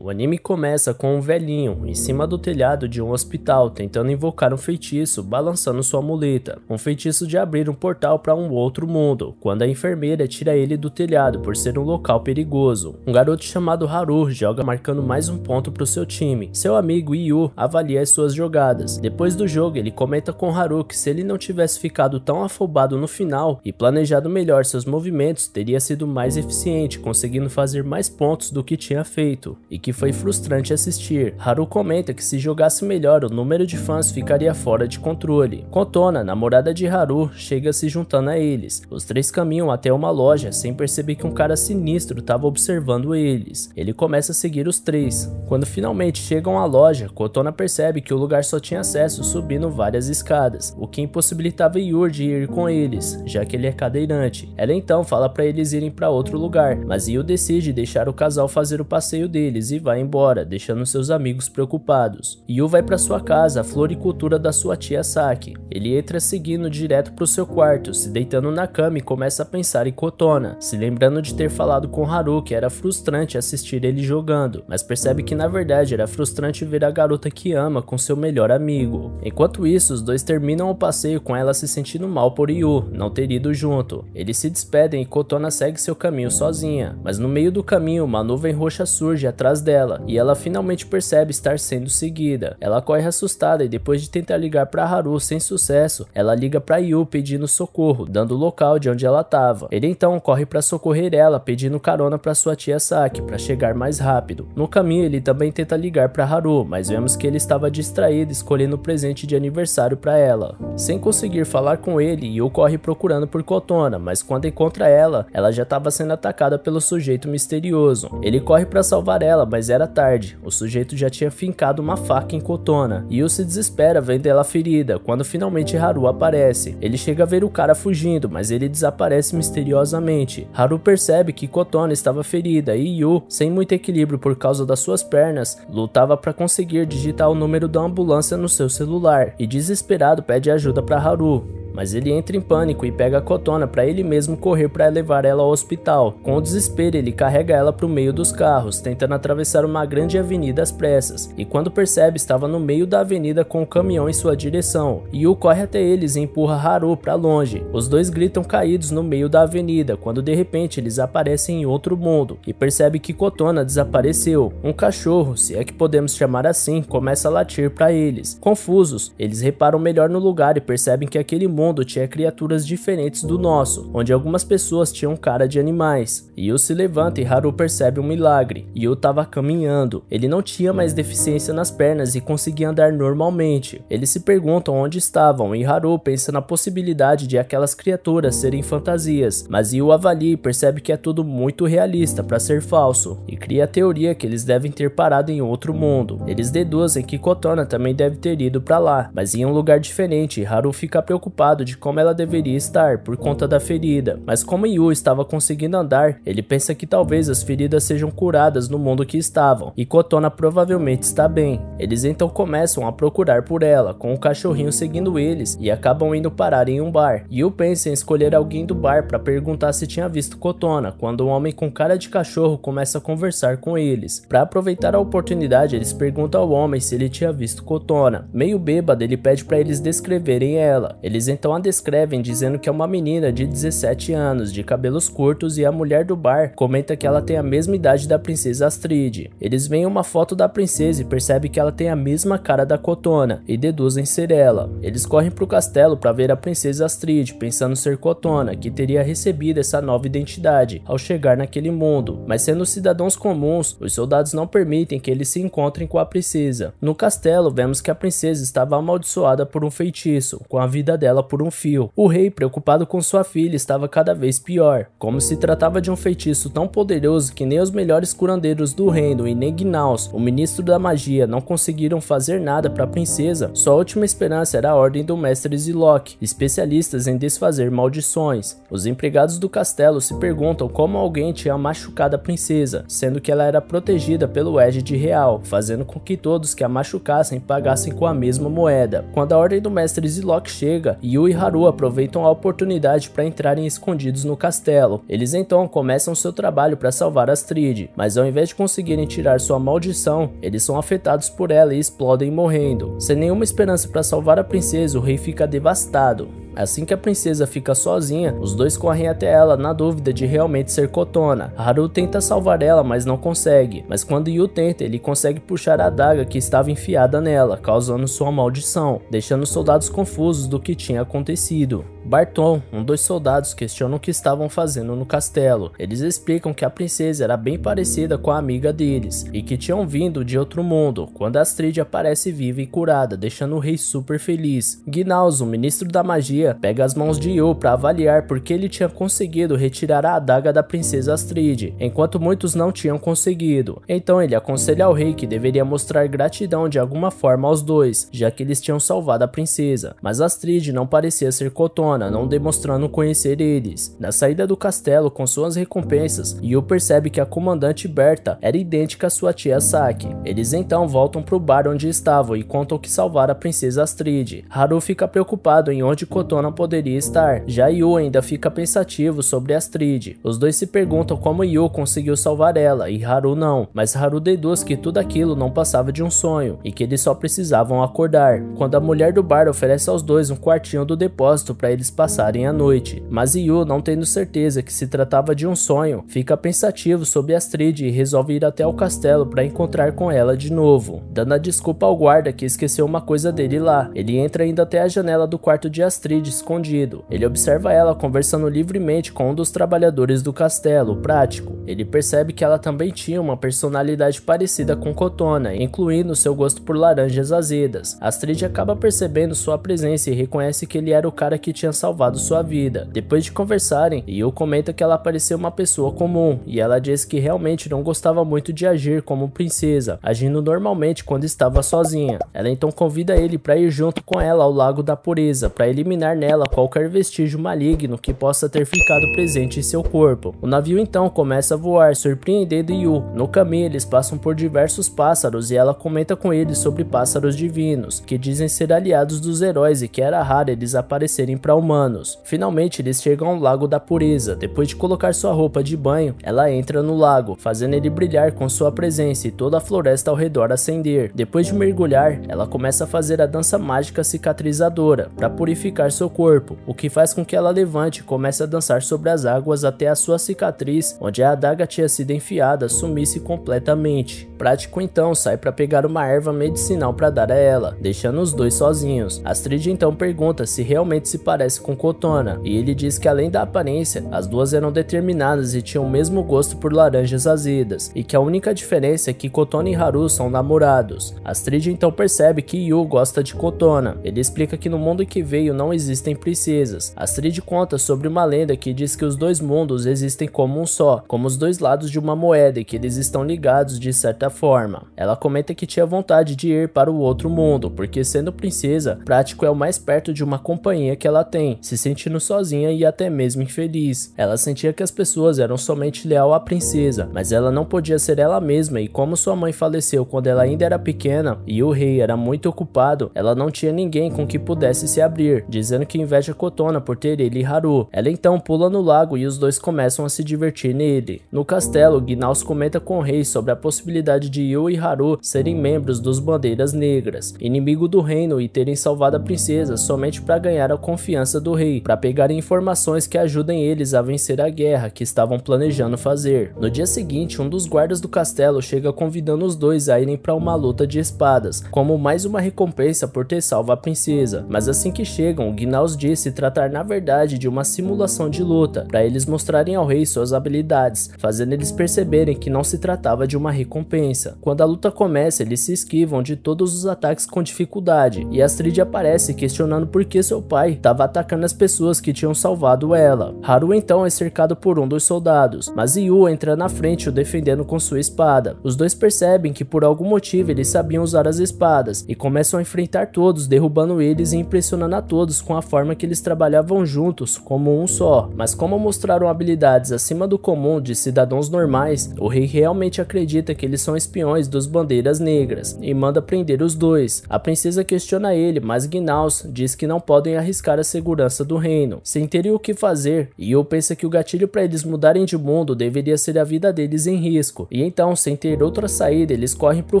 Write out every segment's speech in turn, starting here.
O anime começa com um velhinho em cima do telhado de um hospital tentando invocar um feitiço balançando sua muleta, um feitiço de abrir um portal para um outro mundo, quando a enfermeira tira ele do telhado por ser um local perigoso. Um garoto chamado Haru joga marcando mais um ponto para o seu time. Seu amigo Yu avalia as suas jogadas. Depois do jogo ele comenta com Haru que se ele não tivesse ficado tão afobado no final e planejado melhor seus movimentos, teria sido mais eficiente, conseguindo fazer mais pontos do que tinha feito, e que foi frustrante assistir. Haru comenta que se jogasse melhor o número de fãs ficaria fora de controle. Kotona, namorada de Haru, chega se juntando a eles. Os três caminham até uma loja sem perceber que um cara sinistro estava observando eles. Ele começa a seguir os três. Quando finalmente chegam à loja, Kotona percebe que o lugar só tinha acesso subindo várias escadas, o que impossibilitava Yu de ir com eles, já que ele é cadeirante. Ela então fala para eles irem para outro lugar, mas Yu decide deixar o casal fazer o passeio deles e vai embora, deixando seus amigos preocupados. Yu vai para sua casa, a floricultura da sua tia Saki. Ele entra seguindo direto pro seu quarto, se deitando na cama e começa a pensar em Kotona, se lembrando de ter falado com Haru que era frustrante assistir ele jogando, mas percebe que na verdade era frustrante ver a garota que ama com seu melhor amigo. Enquanto isso, os dois terminam o passeio com ela se sentindo mal por Yu não ter ido junto. Eles se despedem e Kotona segue seu caminho sozinha, mas no meio do caminho uma nuvem roxa surge atrás dela e ela finalmente percebe estar sendo seguida. Ela corre assustada e depois de tentar ligar para Haru sem sucesso, ela liga para Yu pedindo socorro, dando o local de onde ela estava. Ele então corre para socorrer ela, pedindo carona para sua tia Saki para chegar mais rápido. No caminho ele também tenta ligar para Haru, mas vemos que ele estava distraído escolhendo o presente de aniversário para ela. Sem conseguir falar com ele, Yu corre procurando por Kotona, mas quando encontra ela, ela já estava sendo atacada pelo sujeito misterioso. Ele corre para salvar ela, mas era tarde. O sujeito já tinha fincado uma faca em Kotona. Yu se desespera vendo ela ferida, quando finalmente Haru aparece. Ele chega a ver o cara fugindo, mas ele desaparece misteriosamente. Haru percebe que Kotona estava ferida e Yu, sem muito equilíbrio por causa das suas pernas, lutava para conseguir digitar o número da ambulância no seu celular, e desesperado pede ajuda para Haru. Mas ele entra em pânico e pega a Kotona para ele mesmo correr para levar ela ao hospital. Com o desespero, ele carrega ela para o meio dos carros, tentando atravessar uma grande avenida às pressas, e quando percebe, estava no meio da avenida com o caminhão em sua direção. Yu corre até eles e empurra Haru para longe. Os dois gritam caídos no meio da avenida, quando de repente eles aparecem em outro mundo, e percebe que Kotona desapareceu. Um cachorro, se é que podemos chamar assim, começa a latir para eles. Confusos, eles reparam melhor no lugar e percebem que aquele mundo tinha criaturas diferentes do nosso, onde algumas pessoas tinham cara de animais. Yu se levanta e Haru percebe um milagre. Yu estava caminhando. Ele não tinha mais deficiência nas pernas e conseguia andar normalmente. Eles se perguntam onde estavam e Haru pensa na possibilidade de aquelas criaturas serem fantasias, mas Yu avalia e percebe que é tudo muito realista para ser falso, e cria a teoria que eles devem ter parado em outro mundo. Eles deduzem que Kotona também deve ter ido para lá, mas em um lugar diferente. Haru fica preocupado de como ela deveria estar por conta da ferida, mas como Yu estava conseguindo andar, ele pensa que talvez as feridas sejam curadas no mundo que estavam, e Kotona provavelmente está bem. Eles então começam a procurar por ela, com o cachorrinho seguindo eles, e acabam indo parar em um bar. Yu pensa em escolher alguém do bar para perguntar se tinha visto Kotona, quando um homem com cara de cachorro começa a conversar com eles. Para aproveitar a oportunidade, eles perguntam ao homem se ele tinha visto Kotona. Meio bêbado, ele pede para eles descreverem ela. Eles então a descrevem dizendo que é uma menina de 17 anos, de cabelos curtos, e a mulher do bar comenta que ela tem a mesma idade da princesa Astrid. Eles veem uma foto da princesa e percebem que ela tem a mesma cara da Kotona e deduzem ser ela. Eles correm para o castelo para ver a princesa Astrid, pensando ser Kotona, que teria recebido essa nova identidade ao chegar naquele mundo, mas sendo cidadãos comuns, os soldados não permitem que eles se encontrem com a princesa. No castelo, vemos que a princesa estava amaldiçoada por um feitiço, com a vida dela por um fio. O rei, preocupado com sua filha, estava cada vez pior. Como se tratava de um feitiço tão poderoso que nem os melhores curandeiros do reino e nem Gnaus, o ministro da magia, não conseguiram fazer nada para a princesa, sua última esperança era a ordem do mestre Zilok, especialistas em desfazer maldições. Os empregados do castelo se perguntam como alguém tinha machucado a princesa, sendo que ela era protegida pelo Égide Real, fazendo com que todos que a machucassem pagassem com a mesma moeda. Quando a ordem do mestre Zilok chega, Yu Yu e Haru aproveitam a oportunidade para entrarem escondidos no castelo. Eles então começam seu trabalho para salvar Astrid, mas ao invés de conseguirem tirar sua maldição, eles são afetados por ela e explodem morrendo. Sem nenhuma esperança para salvar a princesa, o rei fica devastado. Assim que a princesa fica sozinha, os dois correm até ela na dúvida de realmente ser Kotona. Haru tenta salvar ela, mas não consegue. Mas quando Yu tenta, ele consegue puxar a adaga que estava enfiada nela, causando sua maldição, deixando os soldados confusos do que tinha acontecido. Barton, um dos soldados, questiona o que estavam fazendo no castelo. Eles explicam que a princesa era bem parecida com a amiga deles, e que tinham vindo de outro mundo, quando Astrid aparece viva e curada, deixando o rei super feliz. Gnaus, o ministro da magia, pega as mãos de Yu para avaliar porque ele tinha conseguido retirar a adaga da princesa Astrid, enquanto muitos não tinham conseguido. Então ele aconselha ao rei que deveria mostrar gratidão de alguma forma aos dois, já que eles tinham salvado a princesa. Mas Astrid não parecia ser Kotona, não demonstrando conhecer eles. Na saída do castelo com suas recompensas, Yu percebe que a comandante Berta era idêntica à sua tia Saki. Eles então voltam pro bar onde estavam e contam que salvaram a princesa Astrid. Haru fica preocupado em onde Kotona poderia estar, já Yu ainda fica pensativo sobre Astrid. Os dois se perguntam como Yu conseguiu salvar ela e Haru não, mas Haru deduz que tudo aquilo não passava de um sonho e que eles só precisavam acordar. Quando a mulher do bar oferece aos dois um quartinho do depósito para eles passarem a noite, mas Yu, não tendo certeza que se tratava de um sonho, fica pensativo sobre Astrid e resolve ir até o castelo para encontrar com ela de novo. Dando a desculpa ao guarda que esqueceu uma coisa dele lá, ele entra ainda até a janela do quarto de Astrid escondido. Ele observa ela conversando livremente com um dos trabalhadores do castelo, o Prático. Ele percebe que ela também tinha uma personalidade parecida com Kotona, incluindo seu gosto por laranjas azedas. Astrid acaba percebendo sua presença e reconhece que ele era o cara que tinha salvado sua vida. Depois de conversarem, Yu comenta que ela parecia uma pessoa comum, e ela diz que realmente não gostava muito de agir como princesa, agindo normalmente quando estava sozinha. Ela então convida ele para ir junto com ela ao Lago da Pureza, para eliminar nela qualquer vestígio maligno que possa ter ficado presente em seu corpo. O navio então começa a voar, surpreendendo Yu. No caminho eles passam por diversos pássaros e ela comenta com eles sobre pássaros divinos, que dizem ser aliados dos heróis e que era raro eles aparecerem para humanos. Finalmente eles chegam ao Lago da Pureza. Depois de colocar sua roupa de banho, ela entra no lago, fazendo ele brilhar com sua presença e toda a floresta ao redor acender. Depois de mergulhar, ela começa a fazer a dança mágica cicatrizadora para purificar seu corpo, o que faz com que ela levante e comece a dançar sobre as águas até a sua cicatriz, onde a adaga tinha sido enfiada, sumisse completamente. Prático então sai para pegar uma erva medicinal para dar a ela, deixando os dois sozinhos. Astrid então pergunta se realmente se parece com Kotona, e ele diz que além da aparência, as duas eram determinadas e tinham o mesmo gosto por laranjas azedas, e que a única diferença é que Kotona e Haru são namorados. Astrid então percebe que Yu gosta de Kotona. Ele explica que no mundo em que veio não existem princesas. Astrid conta sobre uma lenda que diz que os dois mundos existem como um só, como os dois lados de uma moeda, e que eles estão ligados de certa forma. Ela comenta que tinha vontade de ir para o outro mundo, porque sendo princesa, Prático é o mais perto de uma companhia que ela tem, se sentindo sozinha e até mesmo infeliz. Ela sentia que as pessoas eram somente leal à princesa, mas ela não podia ser ela mesma, e como sua mãe faleceu quando ela ainda era pequena e o rei era muito ocupado, ela não tinha ninguém com que pudesse se abrir, dizendo que inveja Kotona por ter ele e Haru. Ela então pula no lago e os dois começam a se divertir nele. No castelo, Gnaus comenta com o rei sobre a possibilidade de Yu e Haru serem membros dos Bandeiras Negras, inimigo do reino, e terem salvado a princesa somente para ganhar a confiança do rei, para pegarem informações que ajudem eles a vencer a guerra que estavam planejando fazer. No dia seguinte, um dos guardas do castelo chega convidando os dois a irem para uma luta de espadas, como mais uma recompensa por ter salvo a princesa. Mas assim que chegam, Gnaus diz se tratar na verdade de uma simulação de luta, para eles mostrarem ao rei suas habilidades, fazendo eles perceberem que não se tratava de uma recompensa. Quando a luta começa, eles se esquivam de todos os ataques com dificuldade, e Astrid aparece questionando por que seu pai estava atacando as pessoas que tinham salvado ela. Haru então é cercado por um dos soldados, mas Yu entra na frente o defendendo com sua espada. Os dois percebem que por algum motivo eles sabiam usar as espadas, e começam a enfrentar todos, derrubando eles e impressionando a todos com a forma que eles trabalhavam juntos como um só. Mas como mostraram habilidades acima do comum de cidadãos normais, o rei realmente acredita que eles são espiões dos Bandeiras Negras e manda prender os dois. A princesa questiona ele, mas Gnaus diz que não podem arriscar a segurança do reino. Sem terem o que fazer, Yu pensa que o gatilho para eles mudarem de mundo deveria ser a vida deles em risco, e então, sem ter outra saída, eles correm pro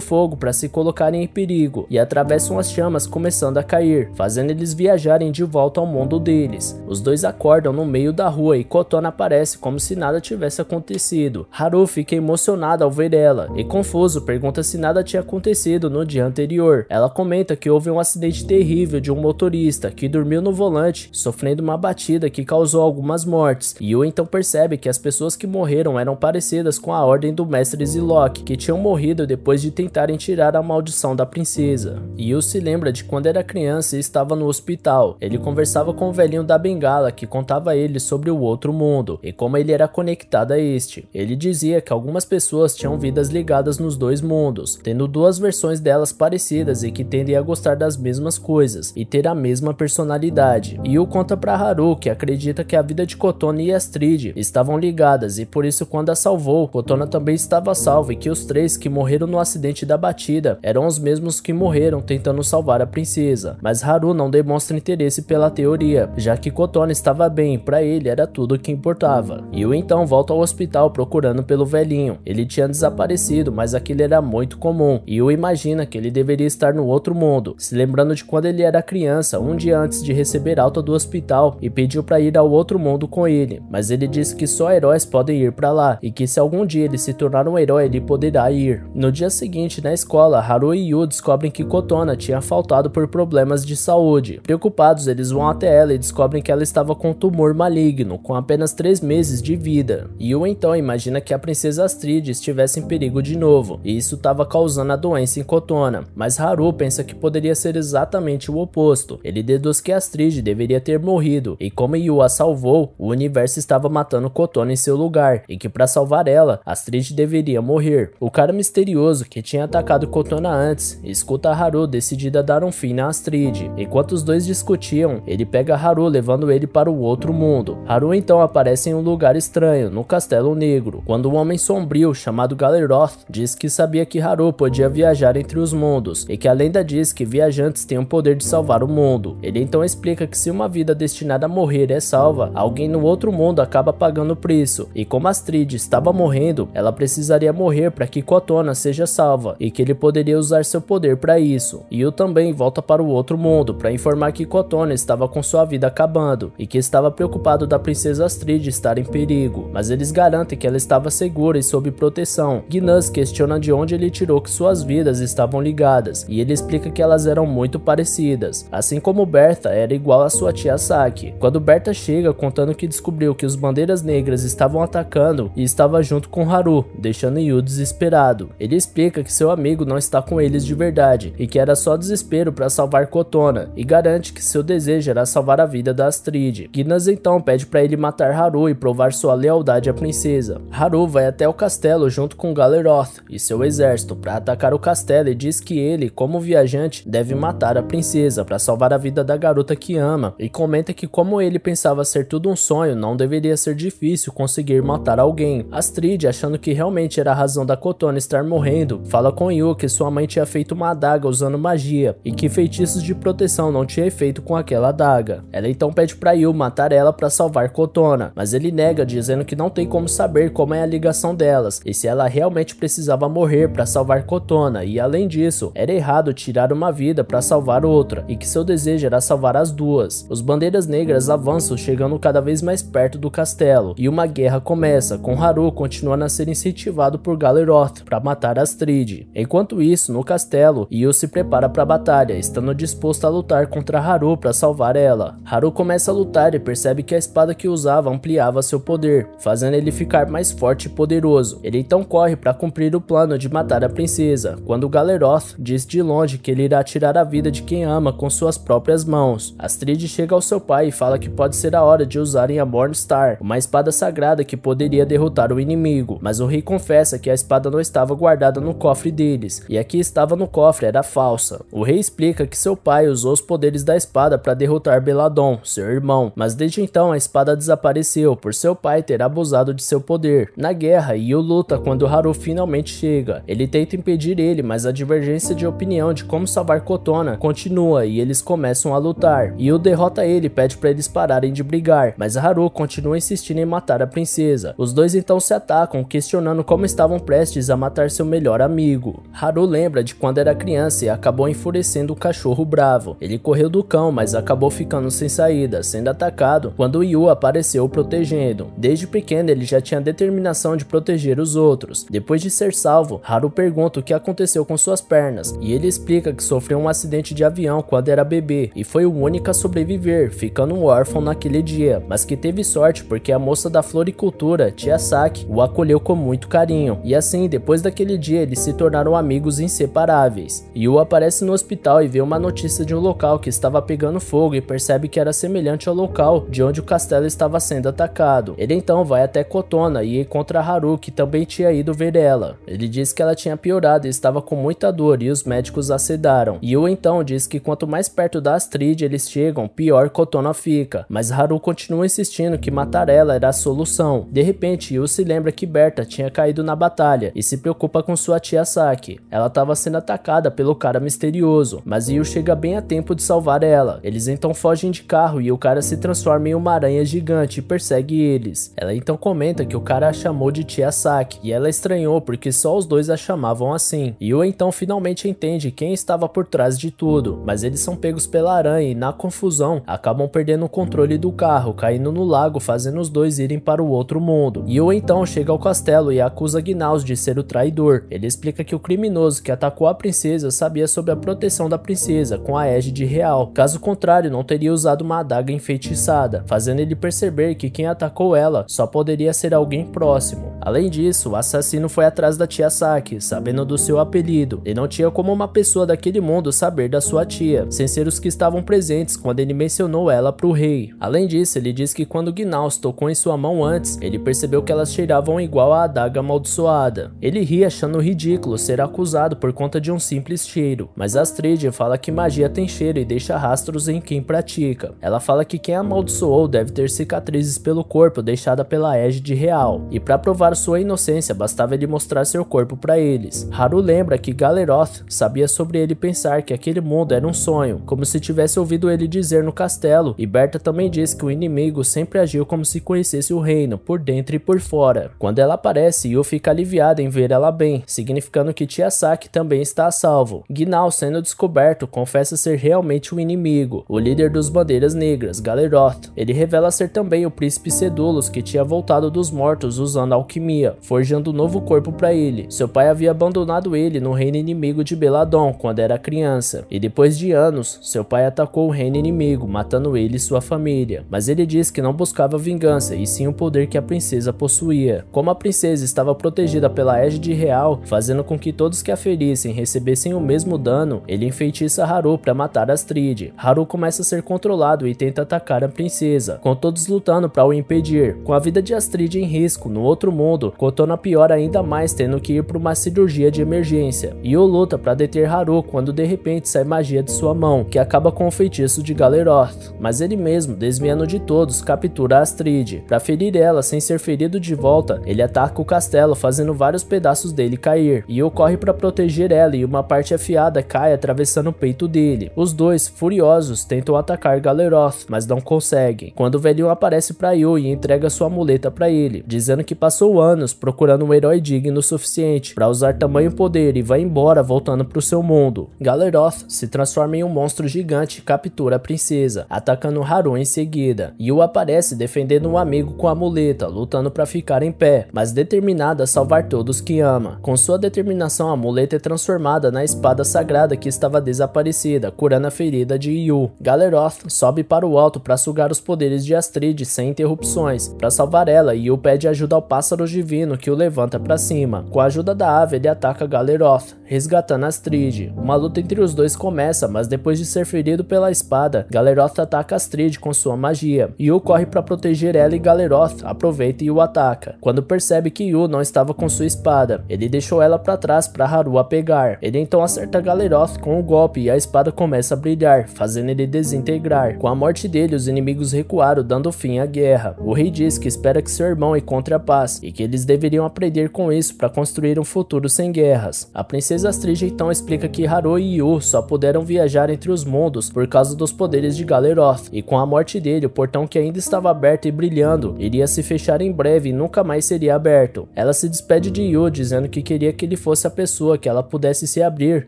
fogo para se colocarem em perigo e atravessam as chamas começando a cair, fazendo eles viajarem de volta ao mundo deles. Os dois acordam no meio da rua e Kotona aparece como se nada tivesse acontecido. Haru fica emocionada ao ver ela e, confuso, pergunta se nada tinha acontecido no dia anterior. Ela comenta que houve um acidente terrível de um motorista que dormiu no volante, sofrendo uma batida que causou algumas mortes. Yu então percebe que as pessoas que morreram eram parecidas com a ordem do mestre Zilok, que tinham morrido depois de tentarem tirar a maldição da princesa. Yu se lembra de quando era criança e estava no hospital. Ele conversava com o velhinho da bengala que contava a ele sobre o outro mundo e como ele era conectado a este. Ele dizia que algumas pessoas tinham vidas ligadas nos dois mundos, tendo duas versões delas parecidas e que tendem a gostar das mesmas coisas e ter a mesma personalidade. Yu conta para Haru que acredita que a vida de Kotona e Astrid estavam ligadas e por isso quando a salvou, Kotona também estava salva e que os três que morreram no acidente da batida eram os mesmos que morreram tentando salvar a princesa. Mas Haru não demonstra interesse pela teoria, já que Kotona estava bem, para ele era tudo o que importava. Yu então volta ao hospital procurando pelo velhinho. Ele tinha desaparecido, mas aquilo era muito comum. Yu imagina que ele deveria estar no outro mundo, se lembrando de quando ele era criança, um dia antes de receber alta do hospital, e pediu para ir ao outro mundo com ele. Mas ele disse que só heróis podem ir para lá, e que se algum dia ele se tornar um herói, ele poderá ir. No dia seguinte, na escola, Haru e Yu descobrem que Kotona tinha faltado por problemas de saúde. Preocupados, eles vão até ela e descobrem que ela estava com um tumor maligno, com apenas 3 meses de vida. Yu então imagina que a princesa Astrid estivesse em perigo de novo, e isso estava causando a doença em Kotona. Mas Haru pensa que poderia ser exatamente o oposto. Ele deduz que Astrid deveria ter morrido, e como Yu a salvou, o universo estava matando Kotona em seu lugar, e que para salvar ela, Astrid deveria morrer. O cara misterioso que tinha atacado Kotona antes, escuta Haru decidida a dar um fim na Astrid. Enquanto os dois discutiam, ele pega Haru levando ele para o outro mundo. Haru então aparece em um lugar estranho, no Castelo Negro, quando um homem sombrio chamado Galeroth diz que sabia que Haru podia viajar entre os mundos, e que a lenda diz que viajantes têm o poder de salvar o mundo. Ele então explica que se uma vida destinada a morrer é salva, alguém no outro mundo acaba pagando o preço, e como Astrid estava morrendo, ela precisaria morrer para que Kotona seja salva, e que ele poderia usar seu poder para isso. Yu também volta para o outro mundo para informar que Kotona estava com sua vida acabando, e que estava preocupado da princesa Astrid estar em perigo, mas eles garantem que ela estava segura e sob proteção. Gnaus questiona de onde ele tirou que suas vidas estavam ligadas, e ele explica que elas eram muito parecidas, assim como Bertha era igual à sua tia Saki. Quando Bertha chega contando que descobriu que os Bandeiras Negras estavam atacando e estava junto com Haru, deixando Yu desesperado. Ele explica que seu amigo não está com eles de verdade, e que era só desespero para salvar Kotona, e garante que seu desejo era salvar a vida da Astrid. Gnaus então pede para ele matar Haru e provar sua lealdade à princesa. Haru vai até o castelo junto com Galeroth e seu exército para atacar o castelo e diz que ele, como viajante, deve matar a princesa para salvar a vida da garota que ama, e comenta que como ele pensava ser tudo um sonho, não deveria ser difícil conseguir matar alguém. Astrid, achando que realmente era a razão da Kotona estar morrendo, fala com Yu que sua mãe tinha feito uma adaga usando magia e que feitiços de proteção não tinha efeito com aquela adaga. Ela então pede para Yu matar ela para salvar Kotona, mas ele nega, dizendo que não tem como saber como é a ligação delas e se ela realmente precisava morrer para salvar Kotona, e além disso, era errado tirar uma vida para salvar outra, e que seu desejo era salvar as duas. Os Bandeiras Negras avançam, chegando cada vez mais perto do castelo, e uma guerra começa, com Haru continuando a ser incentivado por Galeroth para matar Astrid. Enquanto isso, no castelo, Yu se prepara para a batalha, estando disposto a lutar contra Haru para salvar ela. Haru começa a lutar e percebe que a espada que usava ampliava seu poder, fazendo ele ficar mais forte e poderoso. Ele então corre para cumprir o plano de matar a princesa, quando Galeroth diz de longe que ele irá tirar a vida de quem ama com suas próprias mãos. Astrid chega ao seu pai e fala que pode ser a hora de usarem a Mornstar, uma espada sagrada que poderia derrotar o inimigo, mas o rei confessa que a espada não estava guardada no cofre deles, e a que estava no cofre era falsa. O rei explica que seu pai usou os poderes da espada para derrotar Beladon, seu irmão, mas desde então a espada desapareceu por seu pai ter abusado de seu poder. Na guerra, Yu luta quando Haru finalmente finalmente chega. Ele tenta impedir ele, mas a divergência de opinião de como salvar Kotona continua e eles começam a lutar. Yu derrota ele e pede para eles pararem de brigar, mas Haru continua insistindo em matar a princesa. Os dois então se atacam, questionando como estavam prestes a matar seu melhor amigo. Haru lembra de quando era criança e acabou enfurecendo o cachorro bravo. Ele correu do cão, mas acabou ficando sem saída, sendo atacado quando Yu apareceu o protegendo. Desde pequeno ele já tinha determinação de proteger os outros. Depois de ser salvo, Haru pergunta o que aconteceu com suas pernas, e ele explica que sofreu um acidente de avião quando era bebê e foi o único a sobreviver, ficando órfão naquele dia, mas que teve sorte porque a moça da floricultura, Tia Saki, o acolheu com muito carinho, e assim, depois daquele dia, eles se tornaram amigos inseparáveis. Yu aparece no hospital e vê uma notícia de um local que estava pegando fogo e percebe que era semelhante ao local de onde o castelo estava sendo atacado. Ele então vai até Kotona e encontra Haru, que também tinha ido ver ela. Ele diz que ela tinha piorado e estava com muita dor e os médicos a sedaram. Yu então diz que quanto mais perto da Astrid eles chegam, pior Kotona fica, mas Haru continua insistindo que matar ela era a solução. De repente, Yu se lembra que Berta tinha caído na batalha e se preocupa com sua tia Saki. Ela estava sendo atacada pelo cara misterioso, mas Yu chega bem a tempo de salvar ela. Eles então fogem de carro e o cara se transforma em uma aranha gigante e persegue eles. Ela então comenta que o cara a chamou de tia Saki e ela estranhou porque só os dois a chamavam assim. Yu então finalmente entende quem estava por trás de tudo, mas eles são pegos pela aranha e na confusão acabam perdendo o controle do carro, caindo no lago, fazendo os dois irem para o outro mundo. Yu então chega ao castelo e acusa Gnaus de ser o traidor. Ele explica que o criminoso que atacou a princesa sabia sobre a proteção da princesa com a égide real, caso contrário não teria usado uma adaga enfeitiçada, fazendo ele perceber que quem atacou ela só poderia ser alguém próximo. Além disso, o assassino foi atrás da tia Saki, sabendo do seu apelido, e não tinha como uma pessoa daquele mundo saber da sua tia, sem ser os que estavam presentes quando ele mencionou ela para o rei. Além disso, ele diz que quando Gnaus tocou em sua mão antes, ele percebeu que elas cheiravam igual a adaga amaldiçoada. Ele ri achando ridículo ser acusado por conta de um simples cheiro, mas Astrid fala que magia tem cheiro e deixa rastros em quem pratica. Ela fala que quem amaldiçoou deve ter cicatrizes pelo corpo deixada pela égide real, e para provar sua inocência bastava ele mostrar seu corpo para eles. Haru lembra que Galeroth sabia sobre ele pensar que aquele mundo era um sonho, como se tivesse ouvido ele dizer no castelo, e Berta também diz que o inimigo sempre agiu como se conhecesse o reino, por dentro e por fora. Quando ela aparece, Yu fica aliviada em ver ela bem, significando que tia Saki também está a salvo. Gnaus, sendo descoberto, confessa ser realmente o inimigo, o líder dos Bandeiras Negras, Galeroth. Ele revela ser também o príncipe Sedulus, que tinha voltado dos mortos usando alquimia, forjando um novo corpo para ele. Seu pai havia abandonado ele no reino inimigo de Beladon quando era criança, e depois de anos, seu pai atacou o reino inimigo, matando ele e sua família. Mas ele diz que não buscava vingança, e sim o poder que a princesa possuía. Como a princesa estava protegida pela égide real, fazendo com que todos que a ferissem recebessem o mesmo dano, ele enfeitiça Haru para matar Astrid. Haru começa a ser controlado e tenta atacar a princesa, com todos lutando para o impedir. Com a vida de Astrid em risco no outro mundo, Kotona piora ainda mais, tendo que ir para uma cirurgia de emergência. Yu luta para deter Haru quando de repente sai magia de sua mão, que acaba com o feitiço de Galeroth, mas ele mesmo, desviando de todos, captura Astrid. Para ferir ela sem ser ferido de volta, ele ataca o castelo, fazendo vários pedaços dele cair. Yu corre para proteger ela e uma parte afiada cai atravessando o peito dele. Os dois, furiosos, tentam atacar Galeroth, mas não conseguem. Quando o velhinho aparece para Yu e entrega sua muleta para ele, dizendo que passou anos procurando um herói digno o suficiente para usar tamanho poder e vai embora voltando para o seu mundo. Galeroth se transforma em um monstro gigante e captura a princesa, atacando Haru em seguida. Yu aparece defendendo um amigo com a muleta, lutando para ficar em pé, mas determinada a salvar todos que ama. Com sua determinação, a muleta é transformada na espada sagrada que estava desaparecida, curando a ferida de Yu. Galeroth sobe para o alto para sugar os poderes de Astrid sem interrupções. Para salvar ela, Yu pede ajuda ao pássaro divino que o levanta para cima. Com a ajuda da ave, ele ataca Galeroth, resgatando Astrid. Uma luta entre os dois começa, mas depois de ser ferido pela espada, Galeroth ataca Astrid com sua magia. Yu corre para proteger ela e Galeroth aproveita e o ataca. Quando percebe que Yu não estava com sua espada, ele deixou ela para trás para Haru a pegar. Ele então acerta Galeroth com um golpe e a espada começa a brilhar, fazendo ele desintegrar. Com a morte dele, os inimigos recuaram, dando fim à guerra. O rei diz que espera que seu irmão encontre a paz e que eles deveriam aprender com isso para construir um futuro sem guerras. A princesa Astrid então explica que Haru e Yu só puderam viajar entre os mundos por causa dos poderes de Galeroth, e com a morte dele, o portão que ainda estava aberto e brilhando iria se fechar em breve e nunca mais seria aberto. Ela se despede de Yu, dizendo que queria que ele fosse a pessoa que ela pudesse se abrir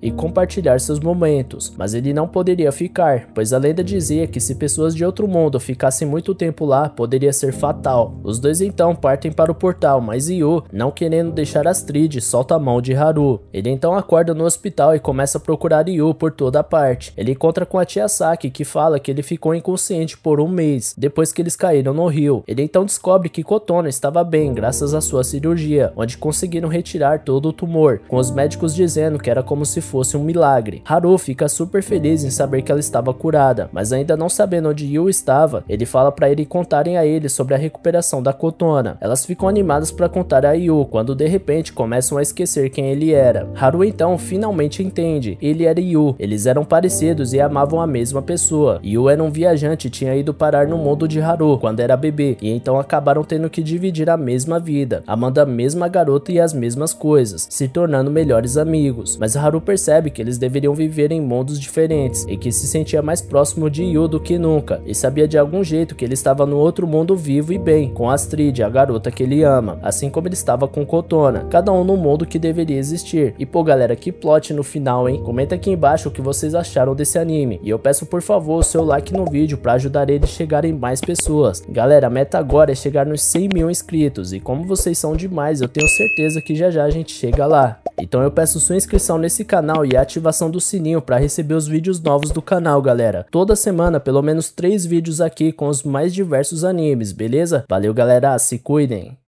e compartilhar seus momentos, mas ele não poderia ficar, pois a lenda dizia que se pessoas de outro mundo ficassem muito tempo lá, poderia ser fatal. Os dois então partem para o portal, mas Yu, não querendo deixar Astrid, solta a mão de Haru. Ele então acorda no hospital e começa a procurar Yu por toda parte. Ele encontra com a tia Saki, que fala que ele ficou inconsciente por um mês, depois que eles caíram no rio. Ele então descobre que Kotona estava bem graças à sua cirurgia, onde conseguiram retirar todo o tumor, com os médicos dizendo que era como se fosse um milagre. Haru fica super feliz em saber que ela estava curada, mas ainda não sabendo onde Yu estava, ele fala para ele contarem a ele sobre a recuperação da Kotona. Elas ficam animadas para contar a Yu, quando de repente começam a esquecer quem ele era. Haru então finalmente entende, ele era Yu, eles eram parecidos e amavam a mesma pessoa. Yu era um viajante e tinha ido parar no mundo de Haru quando era bebê, e então acabaram tendo que dividir a mesma vida, amando a mesma garota e as mesmas coisas, se tornando melhores amigos. Mas Haru percebe que eles deveriam viver em mundos diferentes, e que se sentia mais próximo de Yu do que nunca, e sabia de algum jeito que ele estava no outro mundo vivo e bem, com Astrid, a garota que ele ama, assim como ele estava com Kotona, cada um no mundo que deveria existir. E pô galera, que plot no final, hein? Comenta aqui embaixo o que vocês acharam desse anime, e eu peço por favor o seu like no vídeo para ajudar ele a chegar em mais pessoas. Galera, a meta agora é chegar nos 100 mil inscritos, e como vocês são demais, eu tenho certeza que já já a gente chega lá. Então eu peço sua inscrição nesse canal e a ativação do sininho para receber os vídeos novos do canal, galera. Toda semana pelo menos 3 vídeos aqui com os mais diversos animes, beleza? Valeu galera, se cuidem!